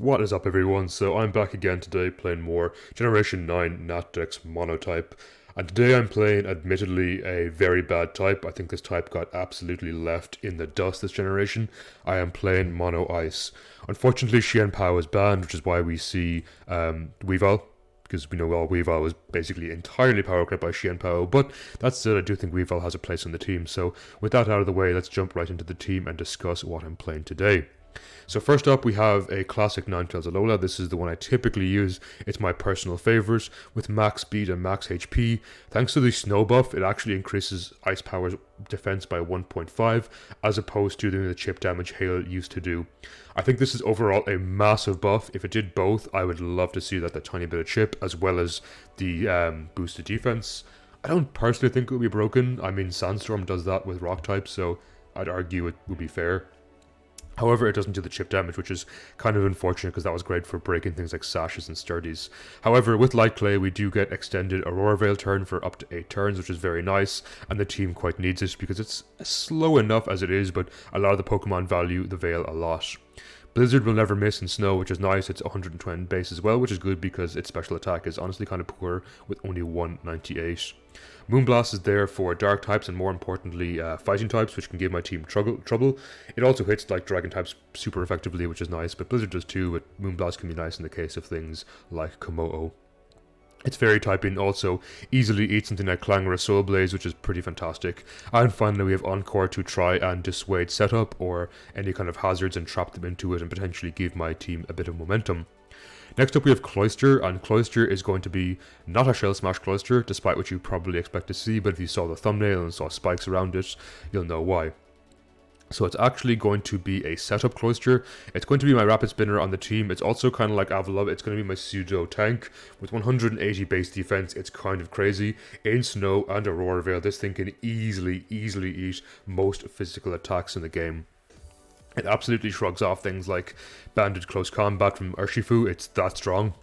What is up everyone, so I'm back again today playing more Generation 9 NatDex Monotype, and today I'm playing admittedly a very bad type. I think this type got absolutely left in the dust this generation. I am playing Mono Ice. Unfortunately Xian Pao is banned, which is why we see Weavile, because we know all Weavile was basically entirely power crept by Xian Pao, but that said I do think Weavile has a place on the team, so with that out of the way, let's jump right into the team and discuss what I'm playing today. So first up we have a classic Ninetales Alola. This is the one I typically use. It's my personal favourite with max speed and max HP. Thanks to the snow buff, it actually increases Ice Power's defense by 1.5 as opposed to the chip damage Hail used to do. I think this is overall a massive buff. If it did both, I would love to see that tiny bit of chip as well as the boosted defense. I don't personally think it would be broken. I mean, Sandstorm does that with rock types, so I'd argue it would be fair. However, it doesn't do the chip damage, which is kind of unfortunate because that was great for breaking things like sashes and sturdies. However, with Light Clay, we do get extended Aurora Veil turn for up to 8 turns, which is very nice, and the team quite needs it because it's slow enough as it is, but a lot of the Pokemon value the Veil a lot. Blizzard will never miss in snow, which is nice. It's 120 base as well, which is good because its special attack is honestly kind of poor with only 198. Moonblast is there for dark types and more importantly fighting types, which can give my team trouble. It also hits like dragon types super effectively, which is nice, but Blizzard does too, but Moonblast can be nice in the case of things like Komodo. Its fairy typing also easily eats something like Clangor or Soul Blaze, which is pretty fantastic. And finally we have Encore to try and dissuade setup or any kind of hazards and trap them into it and potentially give my team a bit of momentum. Next up we have Cloyster, and Cloyster is going to be not a Shell Smash Cloyster, despite what you probably expect to see, but if you saw the thumbnail and saw spikes around it, you'll know why. So it's actually going to be a setup Cloyster. It's going to be my Rapid Spinner on the team. It's also kind of like Avalov. It's going to be my pseudo tank. With 180 base defense, it's kind of crazy. In Snow and Aurora Veil, this thing can easily eat most physical attacks in the game. It absolutely shrugs off things like Banded Close Combat from Urshifu. It's that strong.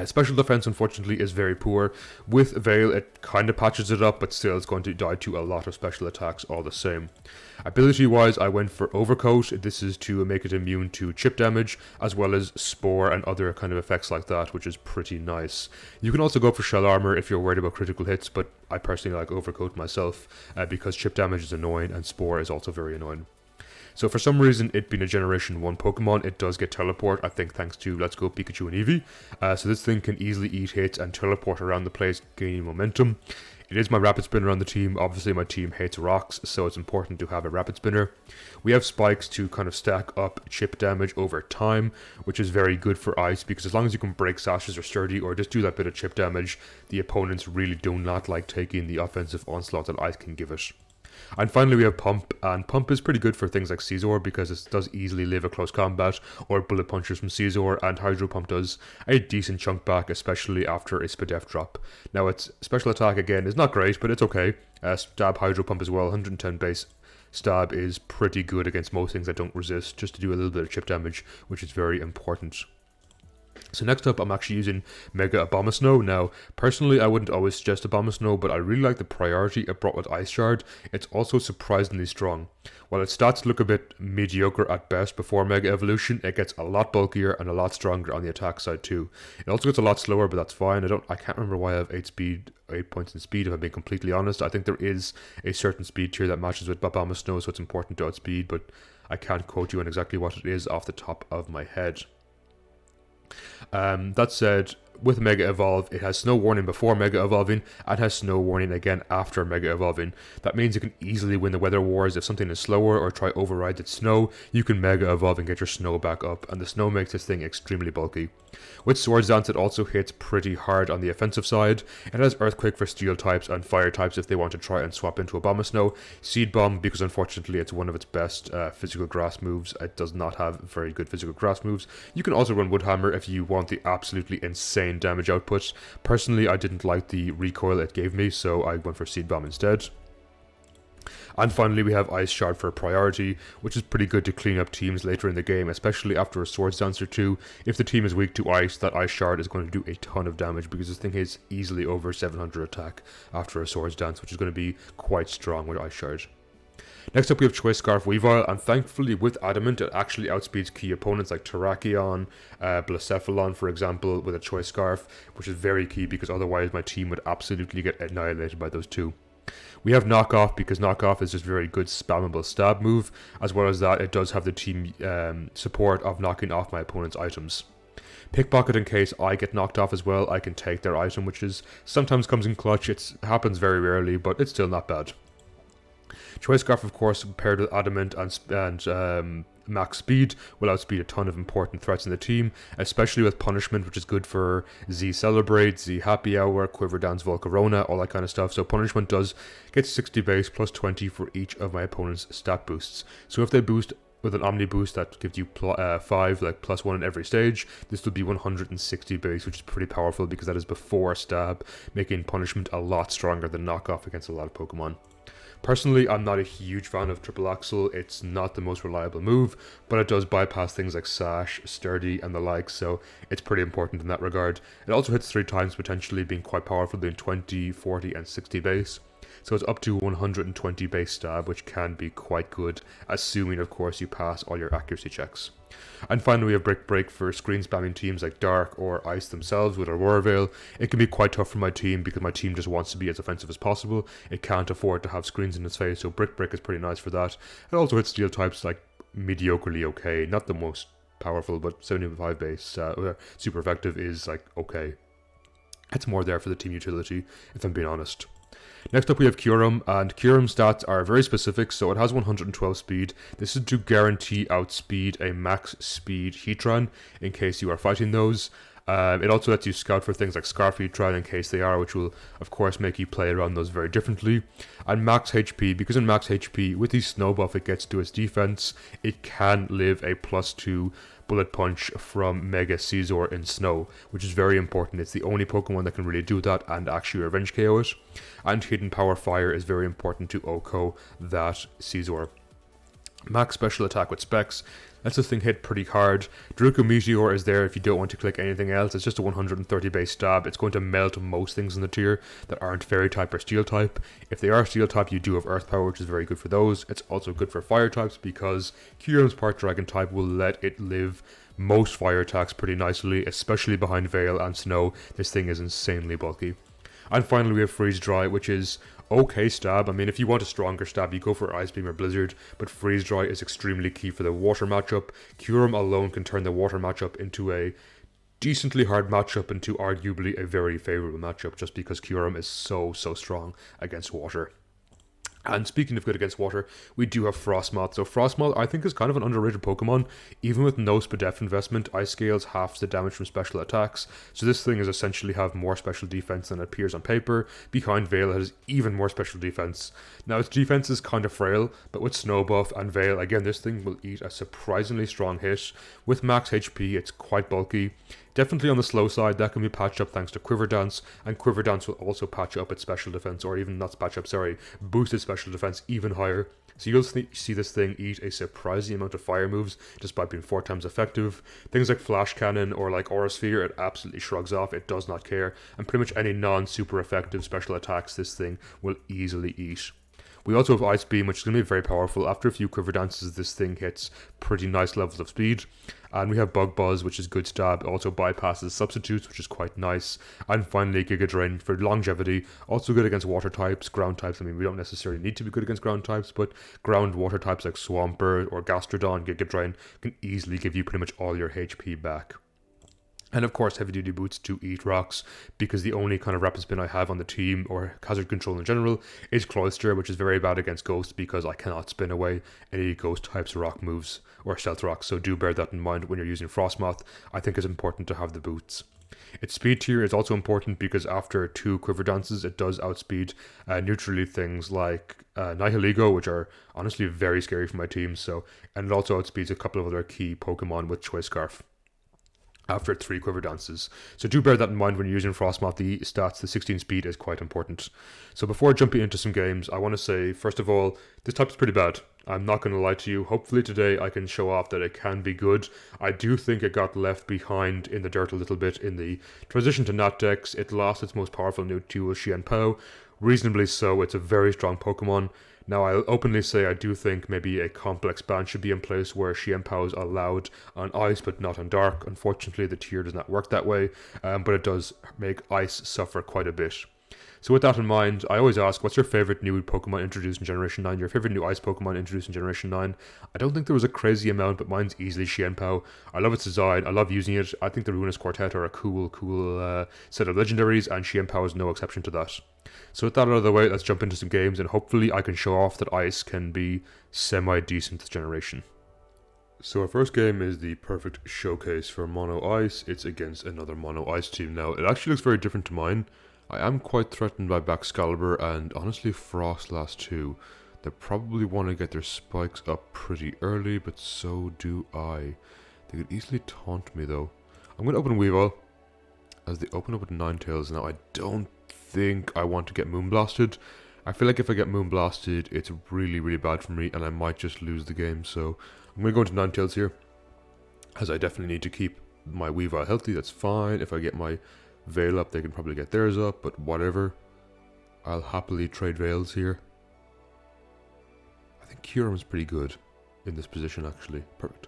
Special defense, unfortunately, is very poor. With Veil, it kind of patches it up, but still it's going to die to a lot of special attacks all the same. Ability-wise, I went for Overcoat. This is to make it immune to chip damage, as well as Spore and other kind of effects like that, which is pretty nice. You can also go for Shell Armor if you're worried about critical hits, but I personally like Overcoat myself, because chip damage is annoying, and Spore is also very annoying. So for some reason, it being a Generation 1 Pokemon, it does get Teleport, I think thanks to Let's Go Pikachu and Eevee. So this thing can easily eat hits and teleport around the place, gaining momentum. It is my Rapid Spinner on the team. Obviously my team hates rocks, so it's important to have a Rapid Spinner. We have spikes to kind of stack up chip damage over time, which is very good for Ice, because as long as you can break sashes or sturdy or just do that bit of chip damage, the opponents really do not like taking the offensive onslaught that Ice can give it. And finally we have Pump, and Pump is pretty good for things like Scizor because it does easily live a close combat or bullet punches from Scizor, and Hydro Pump does a decent chunk back, especially after a Spadef drop. Now its special attack again is not great, but it's okay. Stab Hydro Pump as well, 110 base stab is pretty good against most things that don't resist, just to do a little bit of chip damage, which is very important. So next up, I'm actually using Mega Abomasnow. Now, personally, I wouldn't always suggest Abomasnow, but I really like the priority it brought with Ice Shard. It's also surprisingly strong. While its stats look a bit mediocre at best before Mega Evolution, it gets a lot bulkier and a lot stronger on the attack side too. It also gets a lot slower, but that's fine. I can't remember why I have 8 points in speed, if I'm being completely honest. I think there is a certain speed tier that matches with Abomasnow, so it's important to outspeed, but I can't quote you on exactly what it is off the top of my head. That said, with Mega Evolve, it has Snow Warning before Mega Evolving, and has Snow Warning again after Mega Evolving. That means you can easily win the Weather Wars. If something is slower or try override its Snow, you can Mega Evolve and get your Snow back up, and the Snow makes this thing extremely bulky. With Swords Dance, it also hits pretty hard on the offensive side. It has Earthquake for Steel types and Fire types if they want to try and swap into Abomasnow. Seed Bomb, because unfortunately it's one of its best physical grass moves. It does not have very good physical grass moves. You can also run Wood Hammer if you want the absolutely insane damage output. Personally, I didn't like the recoil it gave me, so I went for Seed Bomb instead. And finally we have Ice Shard for priority, which is pretty good to clean up teams later in the game, especially after a Swords Dance or two. If the team is weak to Ice, that Ice Shard is going to do a ton of damage because this thing hits easily over 700 attack after a Swords Dance, which is going to be quite strong with Ice Shard. Next up we have Choice Scarf Weavile, and thankfully with Adamant it actually outspeeds key opponents like Terrakion, Blacephalon for example with a Choice Scarf, which is very key because otherwise my team would absolutely get annihilated by those two. We have Knockoff because Knockoff is just a very good spammable stab move, as well as that it does have the team support of knocking off my opponent's items. Pickpocket, in case I get knocked off as well, I can take their item, which is sometimes comes in clutch. It happens very rarely, but it's still not bad. Choice Scarf, of course, paired with Adamant and max speed, will outspeed a ton of important threats in the team, especially with Punishment, which is good for Z Celebrate, Z Happy Hour, Quiver Dance, Volcarona, all that kind of stuff. So Punishment does get 60 base plus 20 for each of my opponent's stat boosts. So if they boost with an Omni boost that gives you 5, like plus 1 in every stage, this will be 160 base, which is pretty powerful because that is before stab, making Punishment a lot stronger than Knockoff against a lot of Pokemon. Personally, I'm not a huge fan of Triple Axle. It's not the most reliable move, but it does bypass things like Sash, Sturdy, and the like, so it's pretty important in that regard. It also hits 3 times, potentially being quite powerful, doing 20, 40, and 60 base. So it's up to 120 base stab, which can be quite good, assuming, of course, you pass all your accuracy checks. And finally, we have Brick Break for screen spamming teams like Dark or Ice themselves with Aurora Veil. It can be quite tough for my team because my team just wants to be as offensive as possible. It can't afford to have screens in its face, so Brick Break is pretty nice for that. It also hits steel types like mediocrely okay, not the most powerful, but 75 base super effective is like okay. It's more there for the team utility, if I'm being honest. Next up we have Kyurem, and Kyurem's stats are very specific, so it has 112 speed. This is to guarantee outspeed a max speed Heatran in case you are fighting those. It also lets you scout for things like Scarf Heatran in case they are, which will of course make you play around those very differently. And max HP, because in max HP, with the snow buff it gets to its defense, it can live a +2 Bullet Punch from Mega Scizor in Snow, which is very important. It's the only Pokemon that can really do that and actually revenge KO it. And Hidden Power Fire is very important to OHKO that Scizor. Max special attack with Specs lets this thing hit pretty hard. Druko Meteor is there if you don't want to click anything else. It's just a 130 base stab. It's going to melt most things in the tier that aren't Fairy type or Steel type. If they are Steel type, you do have Earth Power, which is very good for those. It's also good for Fire types because Kyurem's Part Dragon type will let it live most fire attacks pretty nicely, especially behind Veil and Snow. This thing is insanely bulky. And finally we have Freeze Dry, which is okay stab. I mean, if you want a stronger stab, you go for Ice Beam or Blizzard, but Freeze Dry is extremely key for the water matchup. Kyurem alone can turn the water matchup into a decently hard matchup into arguably a very favourable matchup, just because Kyurem is so strong against water. And speaking of good against water, we do have Frostmoth. So Frostmoth, I think, is kind of an underrated Pokemon. Even with no Spadef investment, Ice Scales halves the damage from special attacks. So this thing is essentially have more special defense than it appears on paper. Behind Veil, it has even more special defense. Now, its defense is kind of frail, but with Snow Buff and Veil, again, this thing will eat a surprisingly strong hit. With max HP, it's quite bulky. Definitely on the slow side, that can be patched up thanks to Quiver Dance, and Quiver Dance will also patch up its special defense, or even not patch up, sorry, boost its special defense even higher. So you'll see this thing eat a surprising amount of fire moves, despite being 4 times effective. Things like Flash Cannon or like Aura Sphere, it absolutely shrugs off, it does not care, and pretty much any non-super effective special attacks this thing will easily eat. We also have Ice Beam, which is going to be very powerful. After a few Quiver Dances, this thing hits pretty nice levels of speed. And we have Bug Buzz, which is good stab. It also bypasses substitutes, which is quite nice. And finally, Giga Drain for longevity. Also good against water types, ground types. I mean, we don't necessarily need to be good against ground types, but ground water types like Swampert or Gastrodon, Giga Drain can easily give you pretty much all your HP back. And of course, heavy duty boots to eat rocks, because the only kind of rapid spin I have on the team, or hazard control in general, is Cloyster, which is very bad against Ghost because I cannot spin away any Ghost types rock moves or stealth rocks. So do bear that in mind when you're using Frostmoth. I think it's important to have the boots. Its speed tier is also important because after 2 Quiver Dances, it does outspeed neutrally things like Nihilego, which are honestly very scary for my team. And it also outspeeds a couple of other key Pokemon with Choice Scarf after 3 Quiver Dances. So do bear that in mind when you're using Frostmoth. The stats, the 16 speed is quite important. So before jumping into some games, I want to say, first of all, this type is pretty bad. I'm not going to lie to you. Hopefully today I can show off that it can be good. I do think it got left behind in the dirt a little bit in the transition to NatDex. It lost its most powerful new tool, Xianpao. Reasonably so. It's a very strong Pokemon. Now, I'll openly say I do think maybe a complex ban should be in place where Xianpao is allowed on ice but not on dark. Unfortunately, the tier does not work that way, but it does make ice suffer quite a bit. So with that in mind, I always ask, what's your favorite new Pokemon introduced in Generation 9? Your favorite new Ice Pokemon introduced in Generation 9? I don't think there was a crazy amount, but mine's easily Xianpao. I love its design. I love using it. I think the Ruinous Quartet are a cool set of legendaries, and Xianpao is no exception to that. So with that out of the way, let's jump into some games, and hopefully I can show off that Ice can be semi-decent this generation. So our first game is the perfect showcase for Mono Ice. It's against another Mono Ice team. Now, it actually looks very different to mine. I am quite threatened by Baxcalibur and honestly Frostlass too. They probably want to get their spikes up pretty early, but so do I. They could easily taunt me though. I'm going to open Weavile as they open up with Ninetales. Now I don't think I want to get Moonblasted. I feel like if I get Moonblasted, it's really, really bad for me and I might just lose the game. So I'm going to go into Ninetales here, as I definitely need to keep my Weavile healthy. That's fine. If I get my Veil up, they can probably get theirs up, but whatever. I'll happily trade Veils here. I think Kyurem's pretty good in this position, actually. Perfect.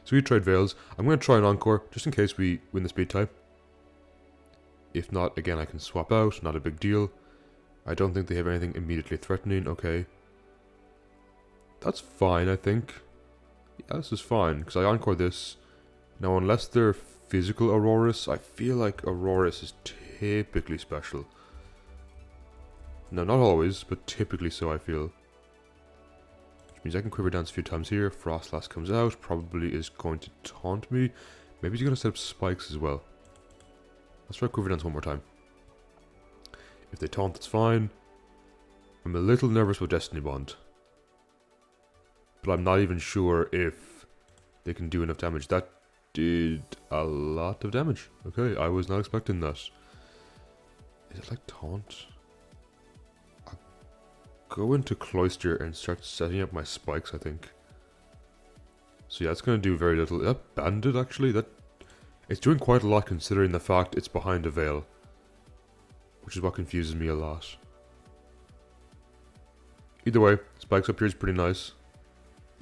So we trade Veils. I'm going to try an Encore, just in case we win the speed type. If not, again, I can swap out. Not a big deal. I don't think they have anything immediately threatening. Okay. That's fine, I think. Yeah, this is fine, because I Encore this. Now, unless they're physical Aurorus, I feel like Aurorus is typically special. No, not always, but typically so, I feel. Which means I can Quiver Dance a few times here. Frostlass comes out, probably is going to taunt me. Maybe he's going to set up spikes as well. Let's try Quiver Dance one more time. If they taunt, that's fine. I'm a little nervous with Destiny Bond. But I'm not even sure if they can do enough damage. That did a lot of damage. Okay, I was not expecting that. Is it like taunt? I'll go into Cloister and start setting up my spikes, I think. So yeah, it's going to do very little. That Bandit, actually, it's doing quite a lot considering the fact it's behind a veil. Which is what confuses me a lot. Either way, spikes up here is pretty nice.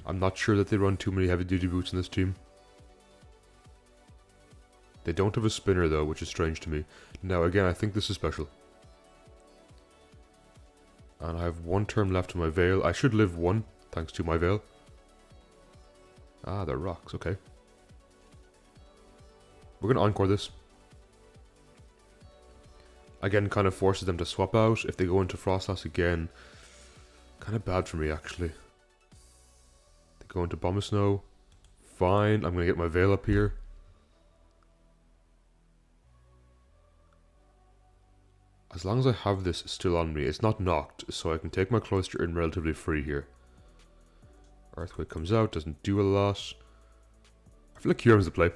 I'm not sure that they run too many heavy duty boots in this team. They don't have a spinner though, which is strange to me. Now again, I think this is special. And I have one turn left to my Veil. I should live one, thanks to my Veil. Ah, they're rocks, okay. We're gonna Encore this. Again, kind of forces them to swap out. If they go into Frostlass again, kind of bad for me actually. They go into Bombasnow. Fine, I'm gonna get my Veil up here. As long as I have this still on me, it's not knocked, so I can take my Cloister in relatively free here. Earthquake comes out, doesn't do a lot. I feel like Kyurem's the play.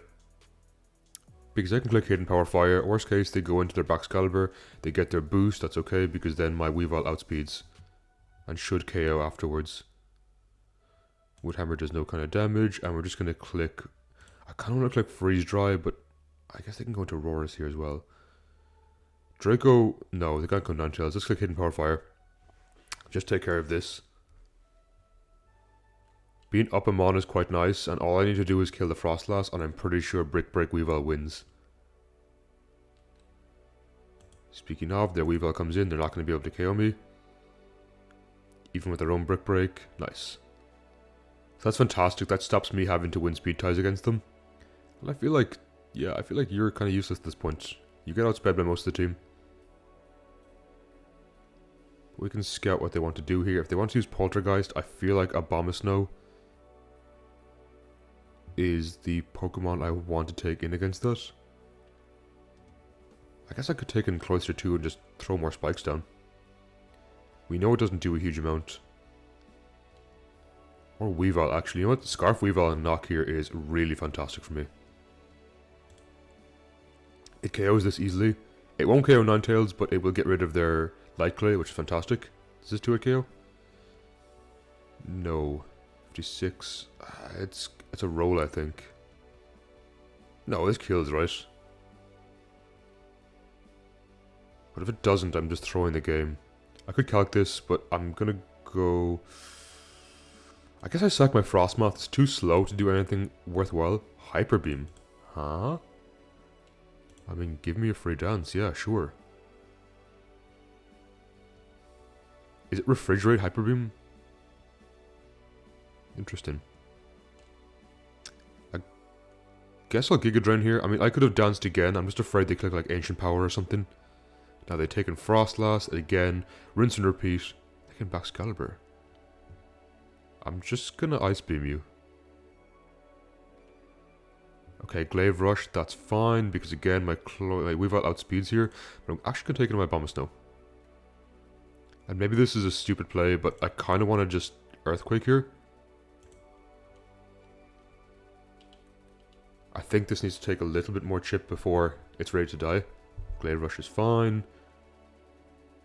Because I can click Hidden Power Fire. Worst case, they go into their Baxcalibur, they get their boost, that's okay, because then my Weavile outspeeds. And should KO afterwards. Woodhammer does no kind of damage, and we're just going to click... I kind of want to click Freeze Dry, but I guess they can go into Aurorus here as well. Draco, no, they can't go Ninetales. Let's click Hidden Power Fire. Just take care of this. Being up a mon is quite nice, and all I need to do is kill the Frostlass, and I'm pretty sure Brick Break Weavile wins. Speaking of, their Weavile comes in, they're not going to be able to KO me. Even with their own Brick Break, nice. So that's fantastic, that stops me having to win speed ties against them. And I feel like, yeah, I feel like you're kind of useless at this point. You get outsped by most of the team. We can scout what they want to do here. If they want to use Poltergeist, I feel like Abomasnow is the Pokemon I want to take in against that. I guess I could take in Cloister too and just throw more spikes down. We know it doesn't do a huge amount. Or Weavile, actually. You know what? Scarf Weavile and Knock here is really fantastic for me. It KOs this easily. It won't KO Ninetales, but it will get rid of their Light Clay, which is fantastic. Does this do a KO? No. 56. It's a roll, I think. No, this kills, right? But if it doesn't, I'm just throwing the game. I could calc this, but I'm gonna go... I guess I sack my Frostmoth. It's too slow to do anything worthwhile. Hyper Beam. Huh? I mean, give me a free dance. Yeah, sure. Is it Refrigerate Hyper Beam? Interesting. I guess I'll Giga Drain here. I mean, I could have danced again. I'm just afraid they click like Ancient Power or something. Now they've taken Frostlass again. Rinse and repeat. They can Baxcalibur. I'm just gonna Ice Beam you. Okay, Glaive Rush, that's fine, because again, my Weavile outspeeds here, but I'm actually gonna take it on my Bomb Snow. And maybe this is a stupid play, but I kinda wanna just Earthquake here. I think this needs to take a little bit more chip before it's ready to die. Glaive Rush is fine.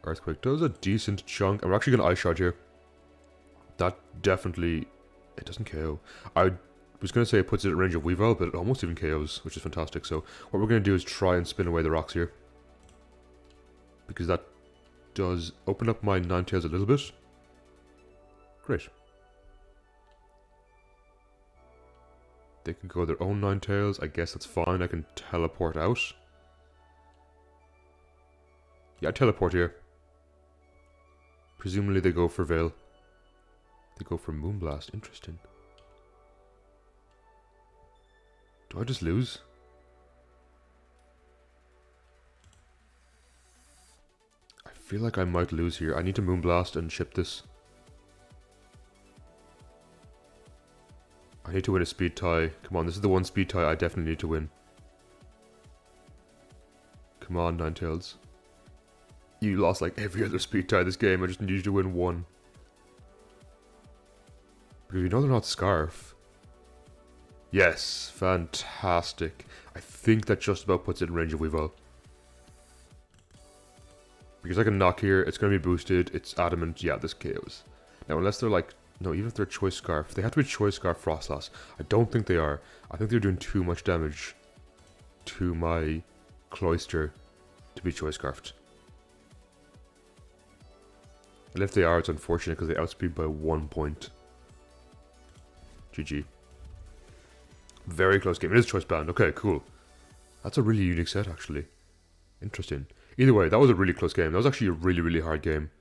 Earthquake does a decent chunk. I'm actually gonna Ice Shard here. That definitely... it doesn't KO. I was going to say it puts it at range of Weavile, but it almost even KOs, which is fantastic. So what we're going to do is try and spin away the rocks here. Because that does open up my Ninetales a little bit. Great. They can go their own Ninetales. I guess that's fine. I can teleport out. Yeah, I teleport here. Presumably they go for Veil. They go for Moonblast. Interesting. Do I just lose? I feel like I might lose here. I need to Moonblast and ship this. I need to win a speed tie. Come on, this is the one speed tie I definitely need to win. Come on, Ninetales. You lost like every other speed tie this game. I just need you to win one. Because you know they're not Scarf. Yes, fantastic. I think that just about puts it in range of Weavile. Because I can knock here, it's going to be boosted, it's adamant, yeah, this KOs. Now, unless they're like, no, even if they're Choice Scarf, they have to be Choice Scarf Frostlass. I don't think they are. I think they're doing too much damage to my Cloyster to be Choice Scarfed. And if they are, it's unfortunate because they outspeed by 1 point. GG. Very close game. It is Choice Band. Okay, cool. That's a really unique set, actually. Interesting. Either way, that was a really close game. That was actually a really, really hard game.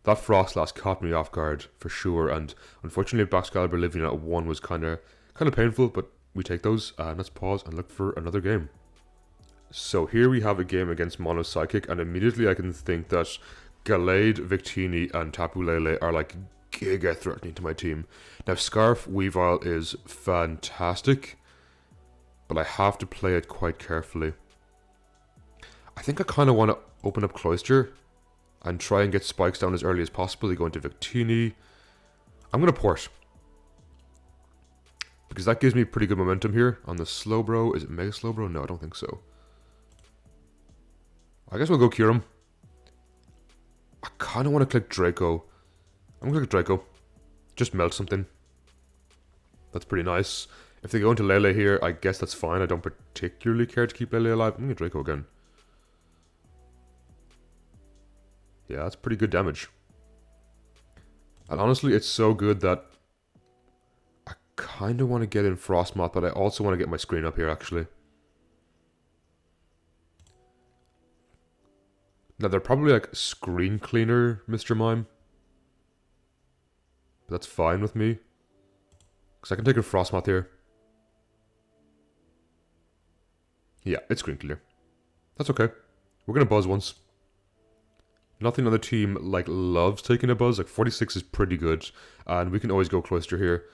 That Frostlass caught me off guard, for sure, and unfortunately Baxcalibur living at 1 was kind of painful, but we take those, and let's pause and look for another game. So here we have a game against Mono Psychic, and immediately I can think that Gallade, Victini, and Tapu Lele are like giga threatening to my team. Now Scarf Weavile is fantastic, but I have to play it quite carefully. I think I kind of want to open up Cloyster and try and get spikes down as early as possible. They go into Victini. I'm going to port, because that gives me pretty good momentum here on the Slowbro. Is it Mega Slowbro? No, I don't think so. I guess we'll go Kyurem. I kind of want to click Draco. I'm going to click Draco. Just melt something. That's pretty nice. If they go into Lele here, I guess that's fine. I don't particularly care to keep Lele alive. I'm going to Draco again. Yeah, that's pretty good damage. And honestly, it's so good that I kind of want to get in Frostmoth, but I also want to get my screen up here, actually. Now, they're probably like Screen Cleaner, Mr. Mime. But that's fine with me, because I can take a Frostmoth here. Yeah, it's Screen Cleaner. That's okay. We're going to buzz once. Nothing on the team like loves taking a buzz. Like 46 is pretty good, and we can always go Cloyster here.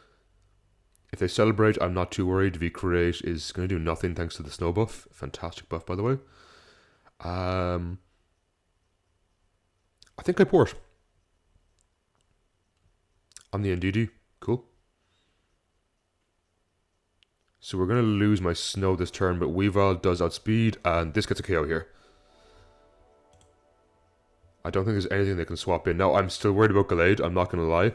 If they celebrate, I'm not too worried. V-Create is going to do nothing thanks to the snow buff. Fantastic buff, by the way. I think I port on the NDD. Cool. So we're going to lose my snow this turn, but Weavile does outspeed, and this gets a KO here. I don't think there's anything they can swap in. Now, I'm still worried about Gallade, I'm not going to lie.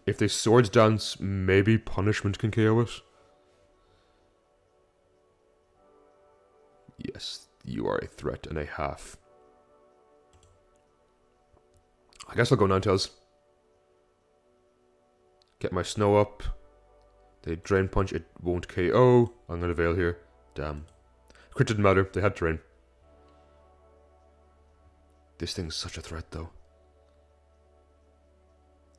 If they Swords Dance, maybe Punishment can KO it. Yes, you are a threat and a half. I guess I'll go Ninetales. Get my snow up. They drain punch, it won't KO. I'm gonna Veil here. Damn. Crit didn't matter, they had terrain. This thing's such a threat though.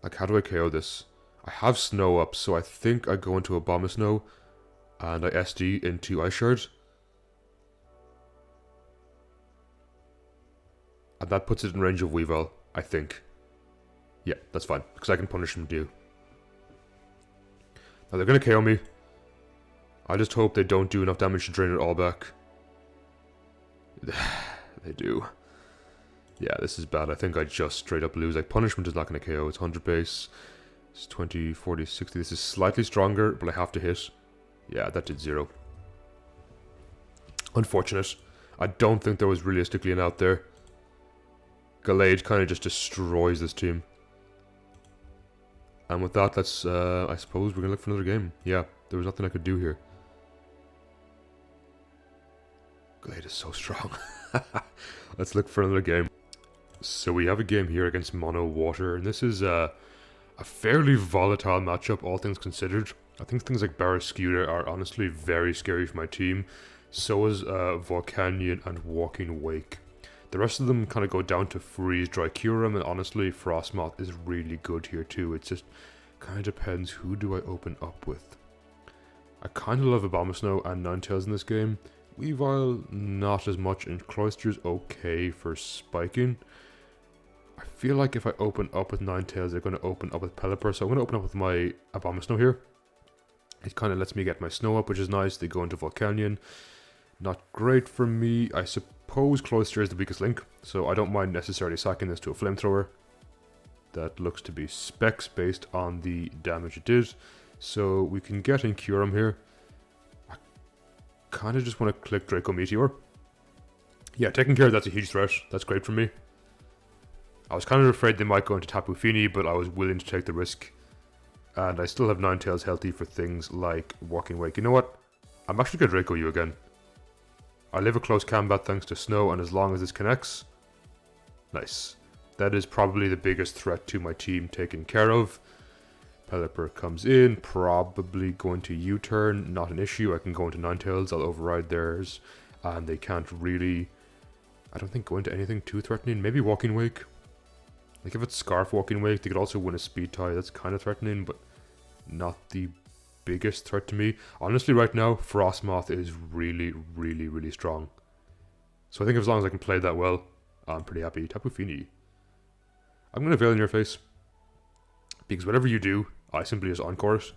Like, how do I KO this? I have snow up, so I think I go into Abomasnow and I SD into Ice Shard. And that puts it in range of Weavile, I think. Yeah, that's fine, because I can punish him too. Now they're going to KO me. I just hope they don't do enough damage to drain it all back. They do. Yeah, this is bad. I think I just straight up lose. Like, punishment is not going to KO. It's 100 base. It's 20, 40, 60. This is slightly stronger, but I have to hit. Yeah, that did 0. Unfortunate. I don't think there was realistically an out there. Gallade kind of just destroys this team. And with that, let's, I suppose we're going to look for another game. Yeah, there was nothing I could do here. Gallade is so strong. Let's look for another game. So we have a game here against Mono Water, and this is a fairly volatile matchup, all things considered. I think things like Barrascuda are honestly very scary for my team. So is Volcanion and Walking Wake. The rest of them kind of go down to Freeze, Dry, Kyurem, and honestly, Frostmoth is really good here too. It just kind of depends, who do I open up with? I kind of love Abomasnow and Ninetales in this game. Weavile, not as much, and Cloyster's okay for spiking. I feel like if I open up with Ninetales, they're going to open up with Pelipper, so I'm going to open up with my Abomasnow here. It kind of lets me get my snow up, which is nice. They go into Volcanion. Not great for me. I suppose Cloyster is the weakest link, so I don't mind necessarily sacking this to a Flamethrower. That looks to be specs based on the damage it did. So we can get in Kyurem here. I kind of just want to click Draco Meteor. Yeah, taking care of that's a huge threat. That's great for me. I was kind of afraid they might go into Tapu Fini, but I was willing to take the risk. And I still have Ninetales healthy for things like Walking Wake. You know what? I'm actually going to Draco you again. I live a close combat thanks to Snow, and as long as this connects... Nice. That is probably the biggest threat to my team taken care of. Pelipper comes in, probably going to U-turn, not an issue. I can go into Ninetales, I'll override theirs, and they can't really... I don't think go into anything too threatening. Maybe Walking Wake. Like if it's Scarf Walking Wake, they could also win a Speed Tie. That's kind of threatening, but not the biggest threat to me. Honestly, right now, Frostmoth is really, really, really strong. So I think as long as I can play that well, I'm pretty happy. Tapu Fini. I'm going to Veil in your face. Because whatever you do, I simply just encore it.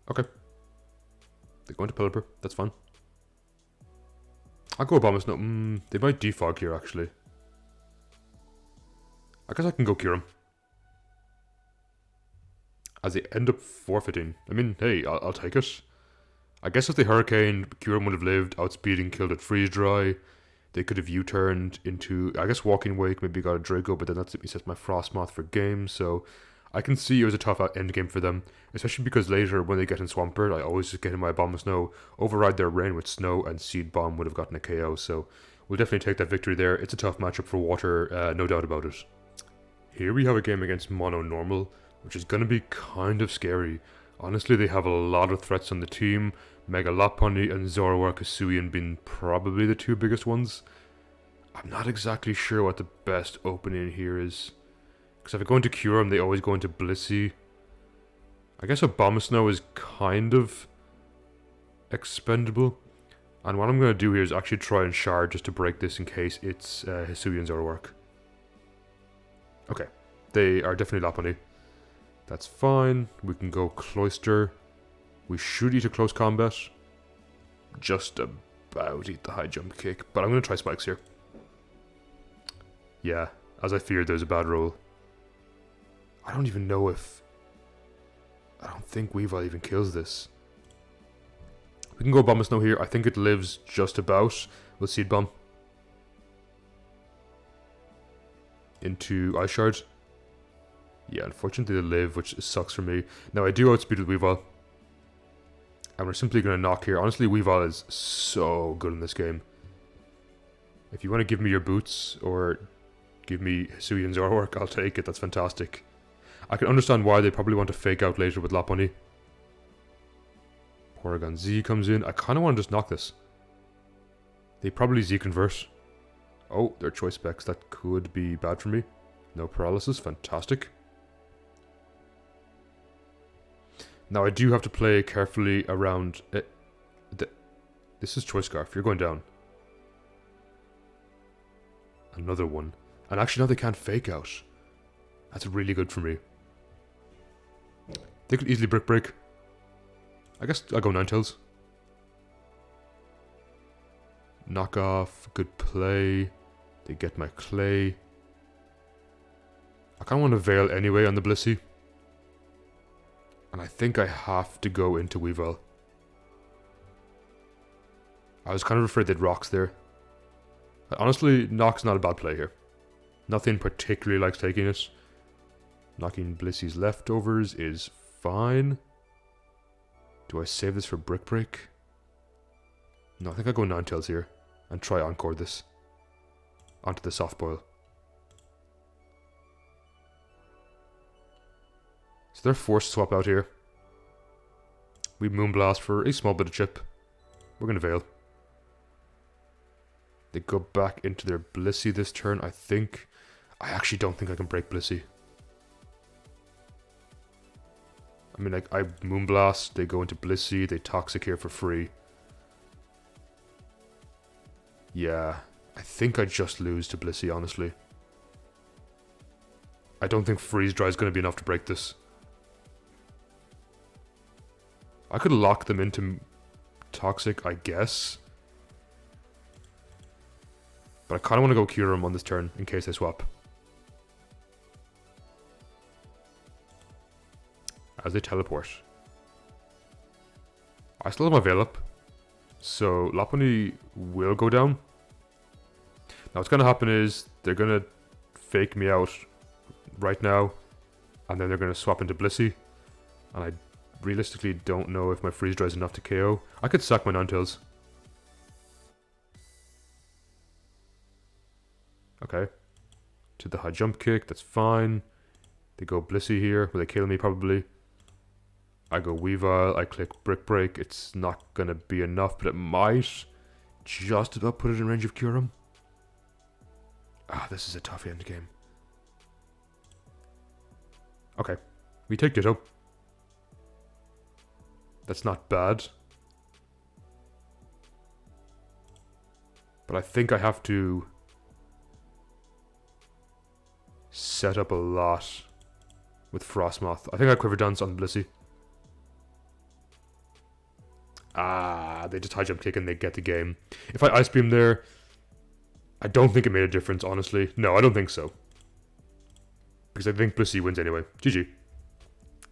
Okay. They go into Pelipper. That's fine. I'll go Abomasnow. They might defog here, actually. I guess I can go Kyurem. As they end up forfeiting. I mean, hey, I'll take it. I guess if they Hurricane, Kyurem would have lived, outspeeding, killed it Freeze Dry. They could have U-turned into, I guess, Walking Wake, maybe got a Draco, but then that simply sets my Frostmoth for game, so I can see it was a tough end game for them, especially because later, when they get in Swampert, I always just get in my Abomasnow, override their rain with Snow, and Seed Bomb would have gotten a KO, so we'll definitely take that victory there. It's a tough matchup for Water, no doubt about it. Here we have a game against Mono Normal, which is going to be kind of scary. Honestly, they have a lot of threats on the team. Mega Lopunny and Zoroark Hisuian being probably the two biggest ones. I'm not exactly sure what the best opening here is. Because if I go into Kyurem, they always go into Blissey. I guess Abomasnow is kind of expendable. And what I'm going to do here is actually try and Shard just to break this in case it's Hisuian Zoroark. Okay, they are definitely Lopunny. That's fine. We can go Cloyster. We should eat a close combat. Just about eat the high jump kick. But I'm going to try spikes here. Yeah, as I feared, there's a bad roll. I don't even know if... I don't think Weavile even kills this. We can go Abomasnow here. I think it lives just about. We'll Seed Bomb. Into Ice Shard. Yeah, unfortunately they live, which sucks for me. Now I do outspeed with Weavile. And we're simply going to knock here. Honestly, Weavile is so good in this game. If you want to give me your boots, or Give me Hisuian's artwork, I'll take it, that's fantastic. I can understand why they probably want to fake out later with Lopunny. Porygon Z comes in. I kind of want to just knock this. They probably Z-convert. Oh, their choice specs. That could be bad for me. No paralysis. Fantastic. Now, I do have to play carefully around... This is Choice Scarf. You're going down. Another one. And actually, now they can't fake out. That's really good for me. They could easily Brick Break. I guess I'll go Ninetales. Knock off. Good play. They get my clay. I kind of want to Veil anyway on the Blissey. And I think I have to go into Weavile. I was kind of afraid they'd Rocks there. Honestly, Knock's not a bad play here. Nothing particularly likes taking it. Knocking Blissey's leftovers is fine. Do I save this for Brick Break? No, I think I'll go Ninetales here. And try Encore this. Onto the Soft Boil. So they're forced to swap out here. We Moonblast for a small bit of chip. We're going to Veil. They go back into their Blissey this turn, I think. I actually don't think I can break Blissey. I mean, like, I Moonblast, they go into Blissey, they Toxic here for free. Yeah, I think I just lose to Blissey, honestly. I don't think Freeze Dry is going to be enough to break this. I could lock them into Toxic, I guess. But I kind of want to go Kyurem on this turn in case they swap. As they teleport. I still have my Veil up. So Lopunny will go down. Now what's going to happen is they're going to fake me out right now. And then they're going to swap into Blissey. And I realistically don't know if my Freeze Dry is enough to KO. I could sack my Ninetales. Okay. To the high jump kick, that's fine. They go Blissey here. Will they kill me? Probably. I go Weavile, I click Brick Break. It's not going to be enough, but it might just about put it in range of Kyurem. Ah, this is a tough end game. Okay. We take Ditto. That's not bad. But I think I have to set up a lot with Frostmoth. I think I Quiver Dance on Blissey. Ah, they just high jump kick and they get the game. If I Ice Beam there, I don't think it made a difference, honestly. No, I don't think so. Because I think Blissey wins anyway. GG.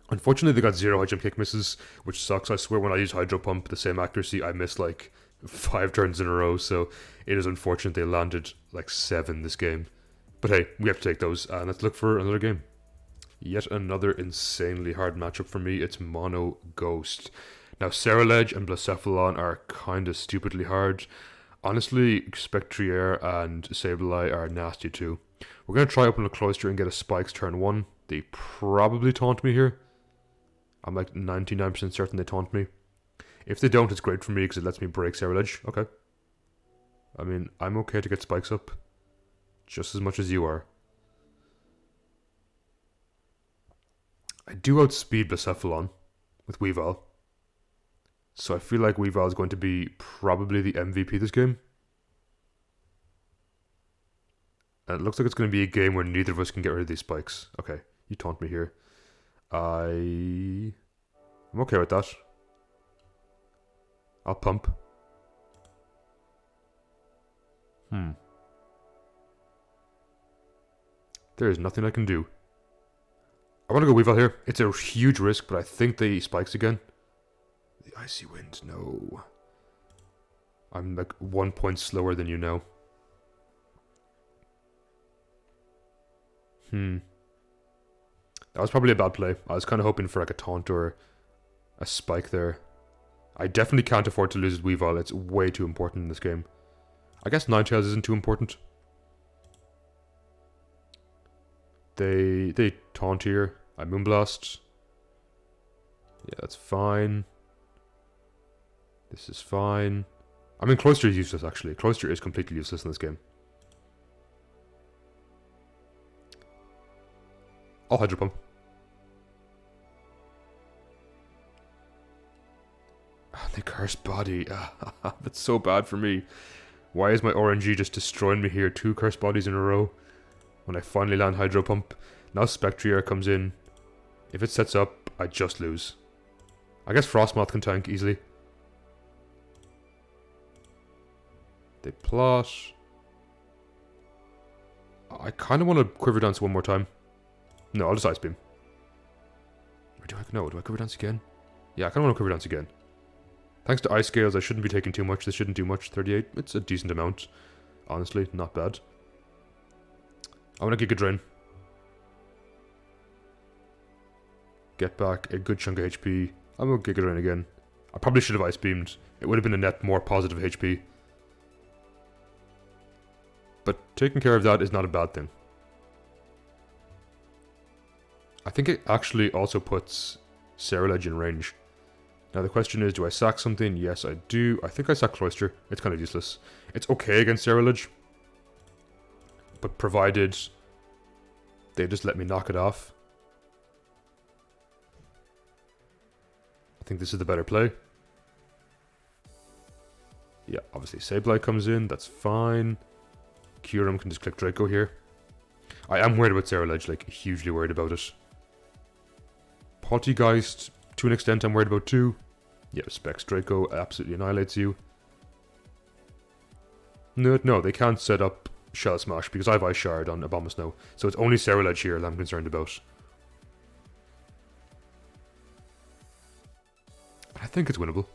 Unfortunately, they got 0 high jump kick misses, which sucks. I swear when I use Hydro Pump, the same accuracy, I missed like 5 turns in a row. So it is unfortunate they landed like 7 this game. But hey, we have to take those. And let's look for another game. Yet another insanely hard matchup for me. It's Mono Ghost. Now, Ceruledge and Blacephalon are kind of stupidly hard. Honestly, Spectrier and Sableye are nasty too. We're going to try open a Cloister and get a Spikes turn 1. They probably taunt me here. I'm like 99% certain they taunt me. If they don't, it's great for me because it lets me break Ceruledge. Okay. I mean, I'm okay to get Spikes up. Just as much as you are. I do outspeed Blacephalon with Weavile. So I feel like Weavile is going to be probably the MVP this game. And it looks like it's going to be a game where neither of us can get rid of these spikes. Okay, you taunt me here. I'm okay with that. I'll pump. There is nothing I can do. I want to go Weavile here. It's a huge risk, but I think they spikes again. The Icy Wind, no. I'm like 1 point slower than you now. That was probably a bad play. I was kind of hoping for like a taunt or a spike there. I definitely can't afford to lose Weavile. It's way too important in this game. I guess Ninetales isn't too important. They taunt here. I Moonblast. Yeah, that's fine. This is fine. I mean, Cloyster is useless, actually. Cloyster is completely useless in this game. I'll Hydro Pump. The Cursed Body. That's so bad for me. Why is my RNG just destroying me here? 2 Cursed Bodies in a row. When I finally land Hydro Pump. Now Spectrier comes in. If it sets up, I just lose. I guess Frostmoth can tank easily. They plot. I kind of want to Quiver Dance one more time. No, I'll just Ice Beam. Or do I? No, do I Quiver Dance again? Yeah, I kind of want to Quiver Dance again. Thanks to Ice Scales, I shouldn't be taking too much. This shouldn't do much. 38. It's a decent amount. Honestly, not bad. I want to Giga Drain. Get back a good chunk of HP. I'm going to Giga Drain again. I probably should have Ice Beamed. It would have been a net more positive HP. But taking care of that is not a bad thing. I think it actually also puts Cerulege in range. Now the question is, do I sack something? Yes, I do. I think I sack Cloyster. It's kind of useless. It's okay against Cerulege. But provided they just let me knock it off. I think this is the better play. Yeah, obviously Sableye comes in. That's fine. Kyurem can just click Draco here. I am worried about Cerulege, like hugely worried about it. Poltegeist, to an extent I'm worried about too. Yeah, Specs Draco absolutely annihilates you. No, they can't set up Shell Smash because I have Ice Shard on Abomasnow. So it's only Cerulege here that I'm concerned about. I think it's winnable.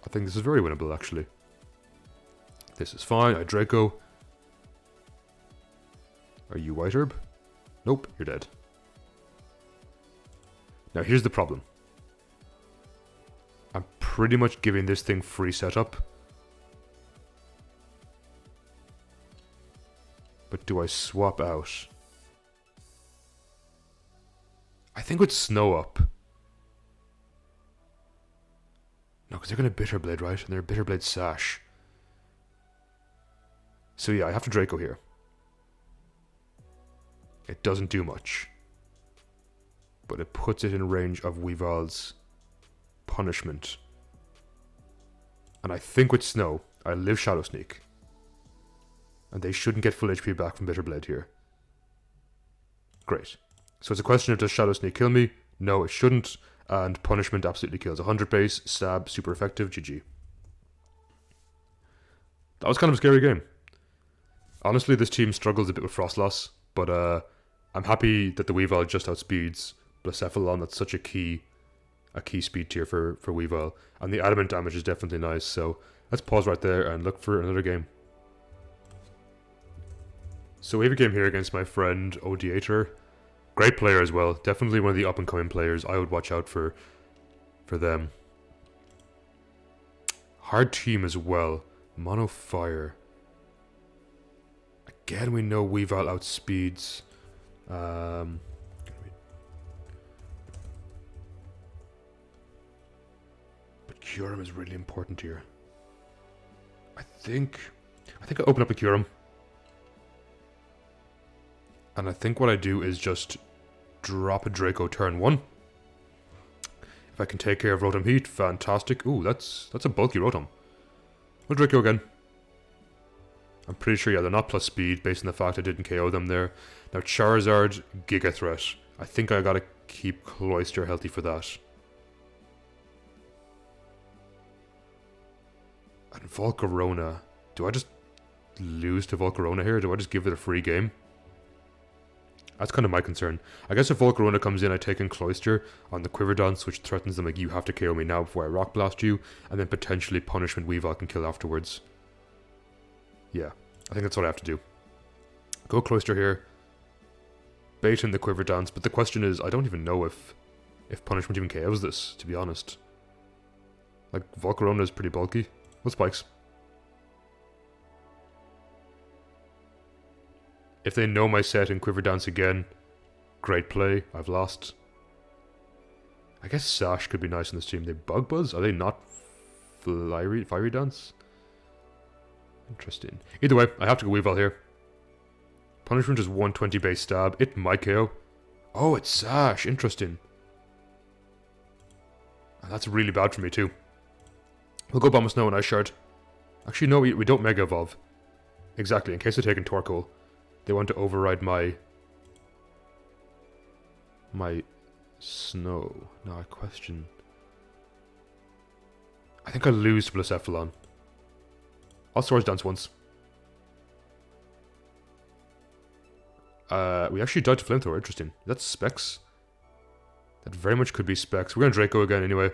I think this is very winnable, actually. This is fine. I Draco. Are you White Herb? Nope, you're dead. Now here's the problem. I'm pretty much giving this thing free setup. But do I swap out? I think with Snow up. No, because they're going to Bitter Blade, right? And they're Bitter Blade Sash. So yeah, I have to Draco here. It doesn't do much. But it puts it in range of Weaval's Punishment. And I think with Snow, I live Shadow Sneak. And they shouldn't get full HP back from Bitter Blade here. Great. So it's a question of, does Shadow Sneak kill me? No, it shouldn't. And Punishment absolutely kills. 100 base, stab, super effective, GG. That was kind of a scary game. Honestly, this team struggles a bit with Frost loss. But I'm happy that the Weavile just outspeeds Blacephalon. That's such a key speed tier for Weavile. And the Adamant damage is definitely nice. So let's pause right there and look for another game. So we have a game here against my friend Odiator. Great player as well. Definitely one of the up-and-coming players. I would watch out for them. Hard team as well. Mono Fire. Again, we know Weavile outspeeds. But Kyurem is really important here. I think I open up a Kyurem. And I think what I do is just drop a Draco turn 1. If I can take care of Rotom Heat, fantastic. Ooh, that's a bulky Rotom. I'll Draco again. I'm pretty sure, yeah, they're not plus speed based on the fact I didn't KO them there. Now Charizard, Giga Threat. I think I gotta keep Cloyster healthy for that. And Volcarona. Do I just lose to Volcarona here? Do I just give it a free game? That's kind of my concern. I guess if Volcarona comes in, I take in Cloyster on the Quiver Dance, which threatens them like, you have to KO me now before I Rock Blast you, and then potentially Punishment Weavile can kill afterwards. Yeah, I think that's what I have to do. Go Cloyster here. Bait in the Quiver Dance, but the question is, I don't even know if Punishment even KOs this, to be honest. Like, Volcarona is pretty bulky. What spikes? If they know my set and Quiver Dance again, great play. I've lost. I guess Sash could be nice in this team. They Bug Buzz? Are they not Fiery Dance? Interesting. Either way, I have to go Weavile here. Punishment is 120 base stab. It might KO. Oh, it's Sash. Interesting. And that's really bad for me too. We'll go Bomb of Snow and Ice Shard. Actually, no, we don't Mega Evolve. Exactly, in case they're taking Torkoal. They want to override my Snow. Now I question. I think I lose to Blacephalon. I'll Swords Dance once. We actually died to Flamethrower. Interesting. That's Specs. That very much could be Specs. We're gonna Draco again anyway.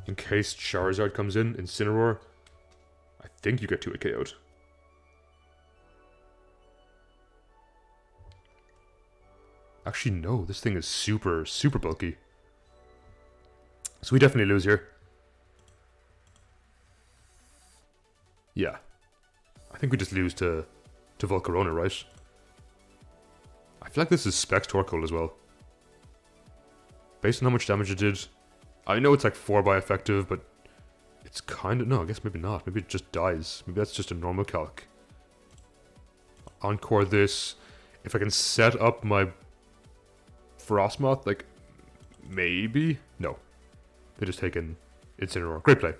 In case Charizard comes in, Incineroar. I think you get 2-hit KO'd. Actually, no. This thing is super, super bulky. So we definitely lose here. Yeah. I think we just lose to Volcarona, right? I feel like this is Specs Torkoal as well. Based on how much damage it did. I know it's like 4x effective, but it's kind of... No, I guess maybe not. Maybe it just dies. Maybe that's just a normal calc. Encore this. If I can set up my Frostmoth, like, maybe? No. They're just taking Incineroar. Great play.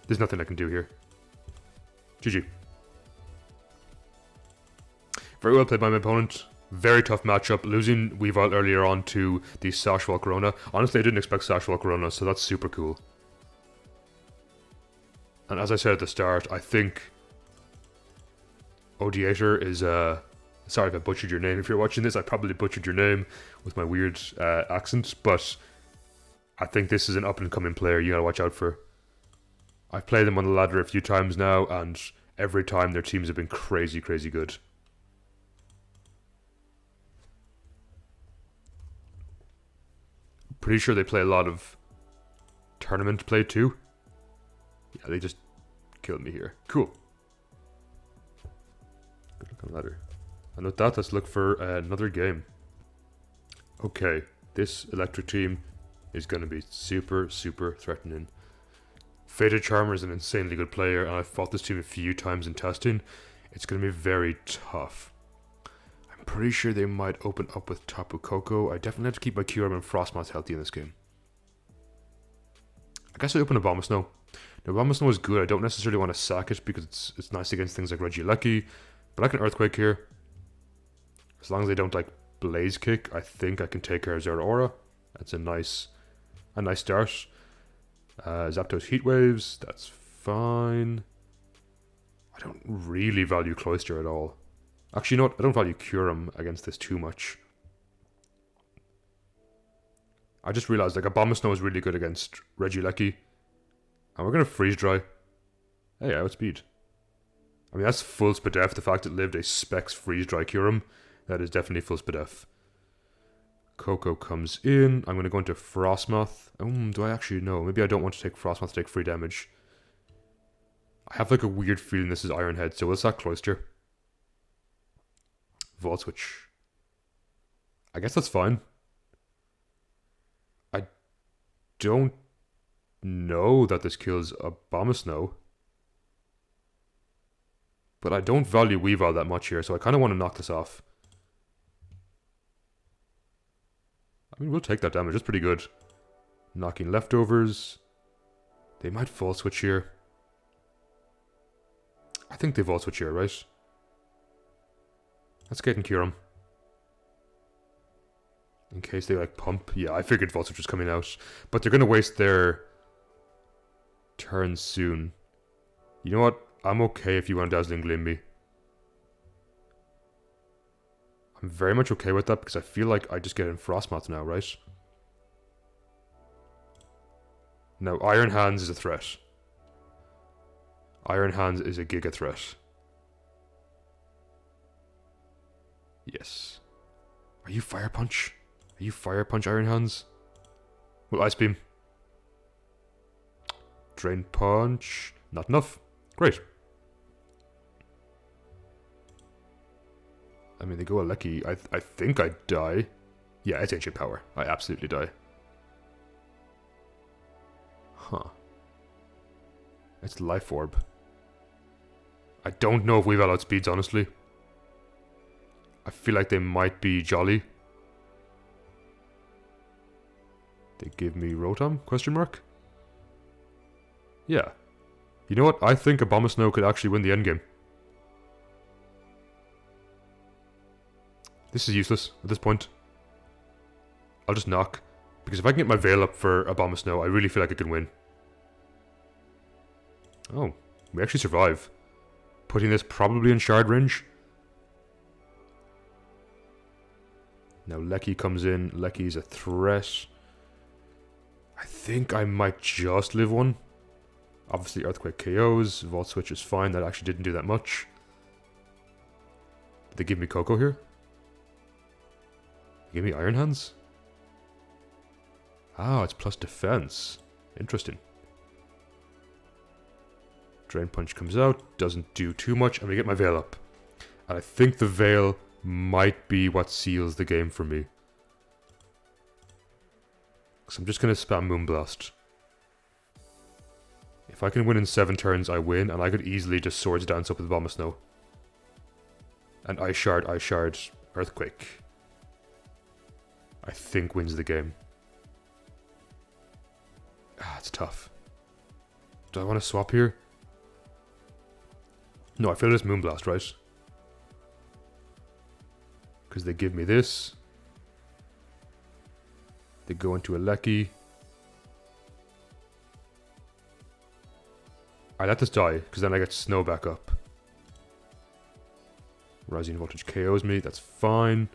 There's nothing I can do here. GG. Very well played by my opponent. Very tough matchup. Losing Weavile earlier on to the Sash Volcarona. Honestly, I didn't expect Sash Volcarona, so that's super cool. And as I said at the start, I think Odiator is sorry if I butchered your name. If you're watching this, I probably butchered your name with my weird accent, but I think this is an up-and-coming player you gotta watch out for. I've played them on the ladder a few times now, and every time their teams have been crazy, crazy good. Pretty sure they play a lot of tournament play too. Yeah, they just killed me here. Cool. Good luck on ladder. And with that, let's look for another game. Okay, this electric team is going to be super, super threatening. Faded Charmer is an insanely good player, and I've fought this team a few times in testing. It's going to be very tough. I'm pretty sure they might open up with Tapu Koko. I definitely have to keep my Kyurem and Frostmoth healthy in this game. I guess I open a Bomb of Snow. Now, Bomb of Snow is good. I don't necessarily want to sack it because it's nice against things like Regieleki, but I can Earthquake here. As long as they don't like Blaze Kick, I think I can take care of Zeraora. That's a nice start. Zapdos Heat Waves, that's fine. I don't really value Cloyster at all. Actually, you know what? I don't value Kyurem against this too much. I just realized like a Bomb of Snow is really good against Regieleki. And we're going to Freeze Dry. Hey, outspeed. I mean, that's full Spadef. The fact it lived a Specs Freeze Dry Kyurem, that is definitely full Spadef. Coco comes in. I'm going to go into Frostmoth. Do I actually know? Maybe I don't want to take Frostmoth to take free damage. I have like a weird feeling this is Iron Head, so we'll sack Cloyster. Volt Switch. I guess that's fine. I don't know that this kills a Bomb of Snow. But I don't value Weavile that much here, so I kind of want to knock this off. I mean, we'll take that damage. It's pretty good. Knocking Leftovers. They might Volt Switch here. I think they Volt Switch here, right? Let's get in Kyurem. In case they like pump. Yeah, I figured Volt Switch was coming out. But they're going to waste their turn soon. You know what? I'm okay if you want Dazzling Gleam me. I'm very much okay with that because I feel like I just get in Frostmoth now, right? Now, Iron Hands is a threat. Iron Hands is a giga threat. Yes. Are you Fire Punch? Are you Fire Punch, Iron Hands? Well, Ice Beam. Drain Punch. Not enough. Great. mean, they go a Lecky. I think I die. Yeah, it's Ancient Power. I absolutely die. Huh. It's Life Orb. I don't know if we've outspeeds, honestly. I feel like they might be jolly. They give me Rotom? Question mark? Yeah. You know what? I think Abomasnow could actually win the endgame. This is useless at this point. I'll just knock. Because if I can get my Veil up for Abomasnow, I really feel like I can win. Oh, we actually survive. Putting this probably in shard range. Now Lecky comes in. Lecky's a threat. I think I might just live one. Obviously Earthquake KOs. Vault Switch is fine. That actually didn't do that much. Did they give me Coco here? They give me Iron Hands? Ah, it's plus defense. Interesting. Drain Punch comes out, doesn't do too much, and we get my Veil up. And I think the Veil might be what seals the game for me. So I'm just going to spam Moonblast. If I can win in 7 turns, I win, and I could easily just Swords Dance up with Abomasnow. And Ice Shard, Earthquake. I think wins the game. Ah, it's tough. Do I want to swap here? No, I feel it's Moonblast, right? Because they give me this. They go into a Lecky. I let this die, because then I get Snow back up. Rising Voltage KOs me, that's fine.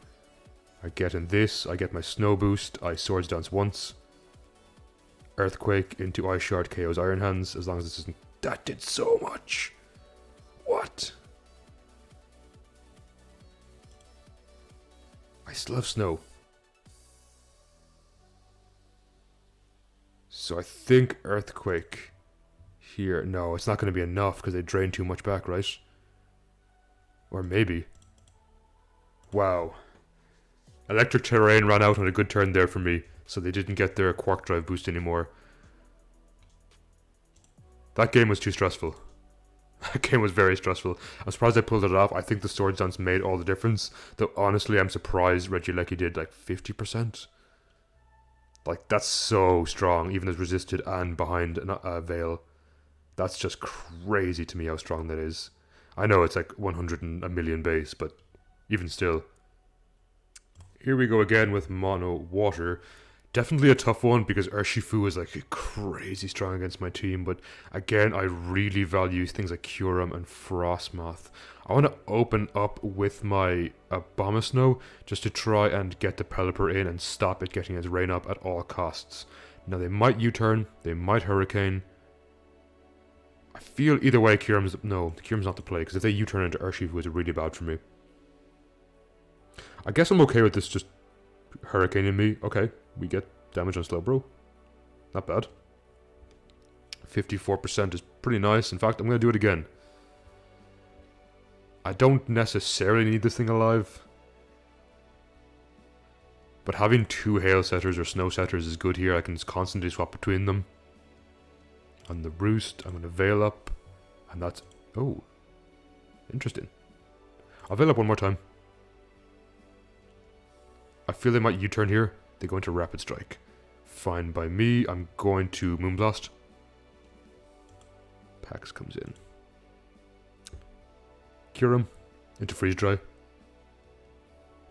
I get in this, I get my Snow boost, I Swords Dance once. Earthquake into Ice Shard KOs Iron Hands, as long as this isn't... That did so much! What? I still have Snow. So I think Earthquake here. No, it's not going to be enough because they drain too much back, right? Or maybe. Wow. Electric Terrain ran out on a good turn there for me, so they didn't get their Quark Drive boost anymore. That game was too stressful. That game was very stressful. I'm surprised I pulled it off. I think the Swords Dance made all the difference. Though honestly, I'm surprised Regieleki did like 50%. Like, that's so strong, even as resisted and behind a Veil. That's just crazy to me how strong that is. I know it's like 100 and a million base, but even still. Here we go again with Mono Water. Definitely a tough one because Urshifu is like crazy strong against my team, but again, I really value things like Kyurem and Frostmoth. I want to open up with my Abomasnow just to try and get the Pelipper in and stop it getting its rain up at all costs. Now they might U-turn, they might Hurricane. I feel either way Kyurem's not the play, because if they U-turn into Urshifu, it's really bad for me. I guess I'm okay with this just Hurricaning me. Okay, we get damage on Slowbro. Not bad. 54% is pretty nice. In fact, I'm going to do it again. I don't necessarily need this thing alive. But having 2 Hail Setters or Snow Setters is good here. I can constantly swap between them. On the Roost, I'm going to Veil up. And that's... Oh. Interesting. I'll Veil up one more time. I feel they might U-turn here. They go into Rapid Strike. Fine by me. I'm going to Moonblast. Pax comes in. Kyurem into Freeze Dry.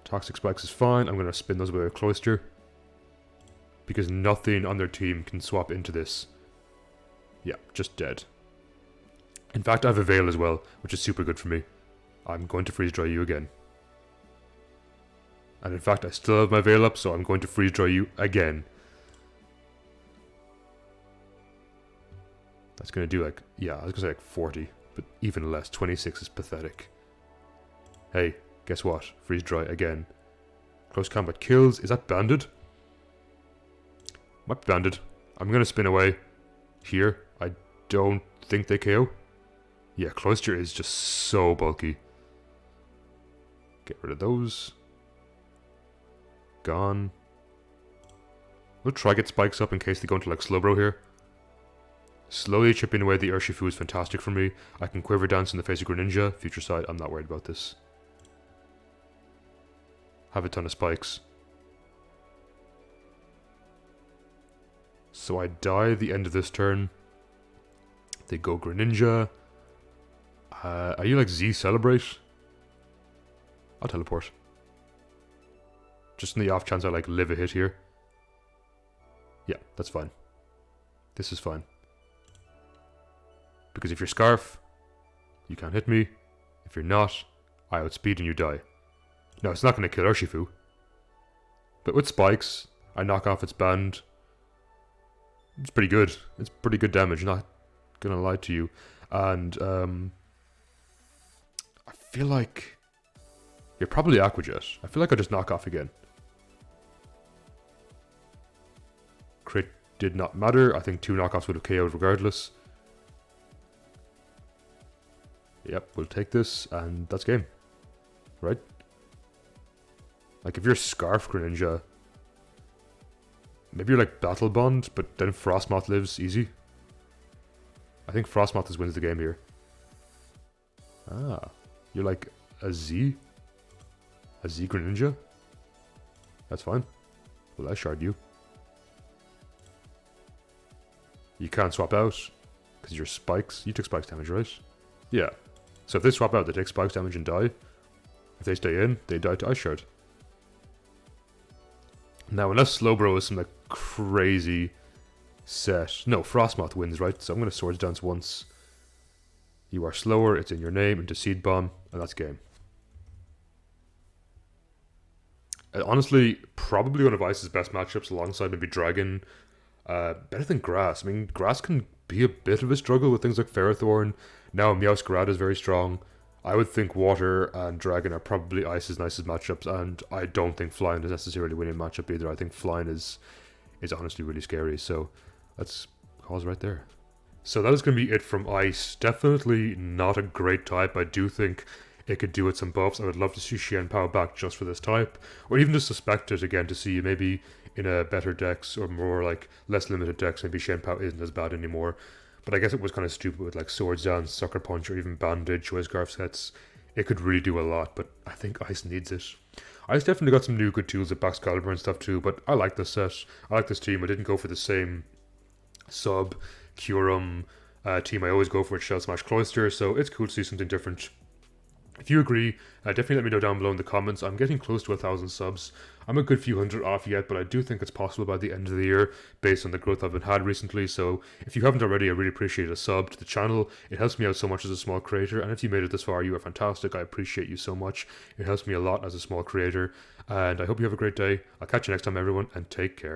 Toxic Spikes is fine. I'm going to spin those with a Cloister. Because nothing on their team can swap into this. Yeah, just dead. In fact, I have a Veil as well, which is super good for me. I'm going to Freeze Dry you again. And in fact, I still have my Veil up, so I'm going to Freeze Dry you again. That's going to do like, yeah, I was going to say like 40, but even less. 26 is pathetic. Hey, guess what? Freeze Dry again. Close Combat kills. Is that banded? Might be banded. I'm going to spin away here. I don't think they KO. Yeah, Cloister is just so bulky. Get rid of those. Gone. We'll try get spikes up in case they go into like Slowbro here. Slowly chipping away the Urshifu is fantastic for me. I can Quiver Dance in the face of Greninja. Future Sight, I'm not worried about this. Have a ton of spikes. So I die at the end of this turn. They go Greninja. Are you like Z Celebrate? I'll teleport. Just in the off chance I like live a hit here. Yeah, that's fine. This is fine. Because if you're Scarf, you can't hit me. If you're not, I outspeed and you die. No, it's not going to kill Urshifu. But with spikes, I knock off its band. It's pretty good. It's pretty good damage, not gonna lie to you. And I feel like you're probably Aqua Jet. I feel like I just knock off again. Crit did not matter. I think 2 knockoffs would have KO'd regardless. Yep, we'll take this, and that's game. Right? Like, if you're Scarf Greninja, maybe you're like Battle Bond, but then Frostmoth lives easy. I think Frostmoth just wins the game here. Ah, you're like a Z? A Z Greninja? That's fine. Well, I shard you. You can't swap out, because you're Spikes. You took Spikes damage, right? Yeah. So if they swap out, they take Spikes damage and die. If they stay in, they die to Ice Shard. Now, unless Slowbro is some like crazy set. No, Frostmoth wins, right? So I'm going to Swords Dance once. You are slower, it's in your name, into Seed Bomb, and that's game. Honestly, probably one of Ice's best matchups alongside maybe Dragon. Better than Grass. I mean, Grass can be a bit of a struggle with things like Ferrothorn. Now, Meowscarada is very strong. I would think Water and Dragon are probably Ice's nicest matchups, and I don't think Flying is necessarily a winning matchup either. I think Flying is honestly really scary, so let's pause right there. So that is going to be it from Ice. Definitely not a great type. I do think it could do with some buffs. I would love to see Xianpao back just for this type, or even just suspect it again to see maybe in a better dex or more like less limited dex, maybe Xianpao isn't as bad anymore. But I guess it was kind of stupid with like Swords Dance, Sucker Punch, or even Bandage, Choice Scarf sets. It could really do a lot, but I think Ice needs it. Ice definitely got some new good tools at Baxcalibur and stuff too, but I like this set. I like this team. I didn't go for the same sub, Curum team I always go for at Shell Smash Cloister, so it's cool to see something different. If you agree, definitely let me know down below in the comments. I'm getting close to 1,000 subs. I'm a good few hundred off yet, but I do think it's possible by the end of the year based on the growth I've had recently. So if you haven't already, I really appreciate a sub to the channel. It helps me out so much as a small creator, and if you made it this far, you are fantastic. I appreciate you so much. It helps me a lot as a small creator, and I hope you have a great day. I'll catch you next time, everyone, and take care.